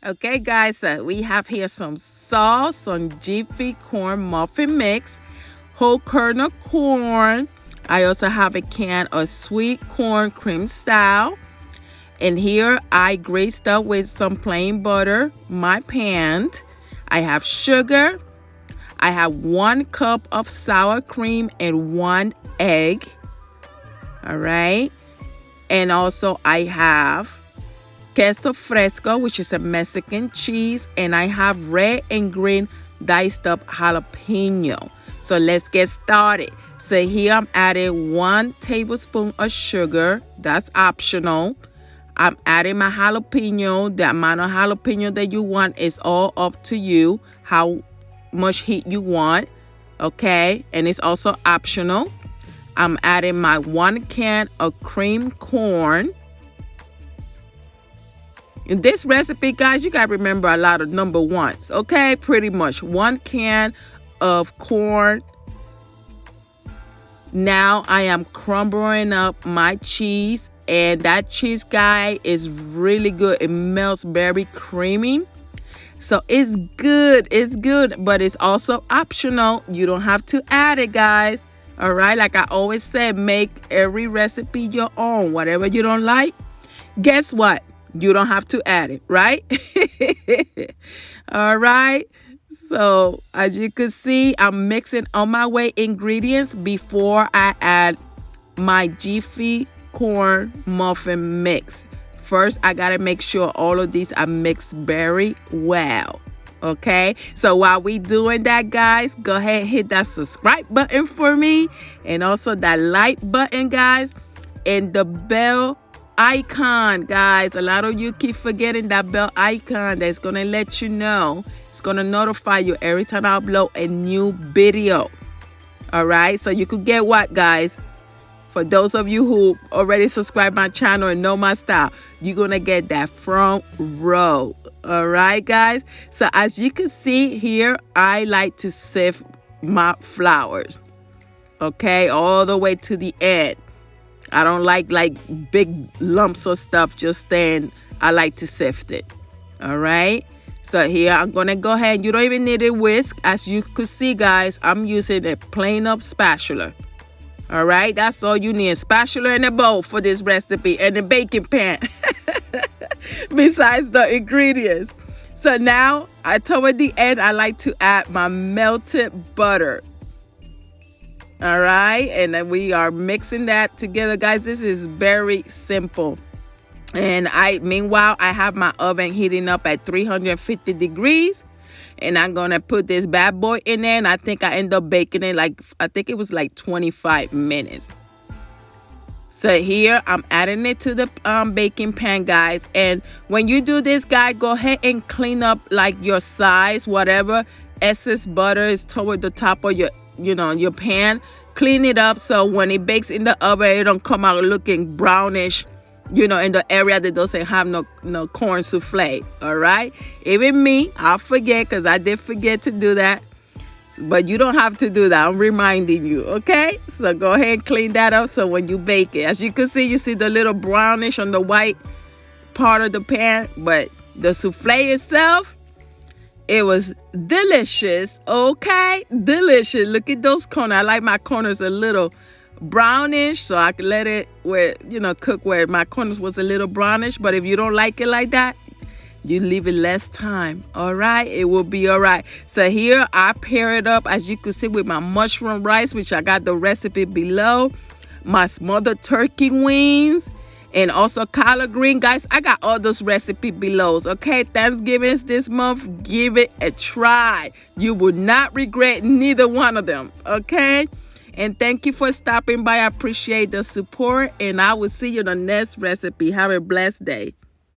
Okay, guys, so we have here some sauce, some Jiffy corn muffin mix, whole kernel corn. I also have a can of sweet corn cream style. And here I graced up with some plain butter my pan. I have sugar. I have 1 cup of sour cream and 1 egg. All right. And also I have queso fresco, which is a Mexican cheese, and I have red and green diced up jalapeno. So let's get started. So here I'm adding 1 tablespoon of sugar. That's optional. I'm adding my jalapeno. The amount of jalapeno that you want is all up to you, how much heat you want. Okay, and it's also optional. I'm adding my 1 can of cream corn. In this recipe, guys, you got to remember a lot of number ones, okay? Pretty much 1 can of corn. Now I am crumbling up my cheese, and that cheese, guy, is really good. It melts very creamy. So it's good, but it's also optional. You don't have to add it, guys. All right, like I always say, make every recipe your own. Whatever you don't like, guess what? You don't have to add it, right? All right. So as you can see, I'm mixing on my way ingredients before I add my Jiffy corn muffin mix. First, I got to make sure all of these are mixed very well. Okay, so while we doing that, guys, go ahead and hit that subscribe button for me, and also that like button, guys, and the bell icon, guys. A lot of you keep forgetting that bell icon. That's gonna let you know. It's gonna notify you every time I upload a new video. All right, so you could get what, guys? For those of you who already subscribe my channel and know my style, you're gonna get that front row. All right, guys. So as you can see here, I like to sift my flours, okay, all the way to the end. I don't like big lumps of stuff just staying. I like to sift it. All right. So here I'm gonna go ahead. You don't even need a whisk. As you could see, guys, I'm using a plain up spatula. All right, that's all you need, a spatula and a bowl for this recipe, and a baking pan. Besides the ingredients. So now, toward the end, I like to add my melted butter. All right, and then we are mixing that together, guys. This is very simple. And meanwhile, I have my oven heating up at 350 degrees. And I'm going to put this bad boy in there. And I think I end up baking it I think it was like 25 minutes. So here I'm adding it to the baking pan, guys. And when you do this, guys, go ahead and clean up like your sides, whatever excess butter is toward the top of your pan. Clean it up so when it bakes in the oven, it don't come out looking brownish, in the area that doesn't have no corn souffle. All right, even me, I'll forget, because I did forget to do that, but you don't have to do that. I'm reminding you. Okay, so go ahead and clean that up so when you bake it, as you can see, you see the little brownish on the white part of the pan, but the souffle itself, it was delicious. Okay, delicious. Look at those corners. I like my corners a little brownish, so I can let it cook where my corners was a little brownish. But if you don't like it like that, you leave it less time. All right, it will be all right. So here I pair it up, as you can see, with my mushroom rice, which I got the recipe below, my smothered turkey wings, and also collard green, guys. I got all those recipe below. Okay, Thanksgiving's this month. Give it a try. You will not regret neither one of them. Okay. And thank you for stopping by. I appreciate the support, and I will see you in the next recipe. Have a blessed day.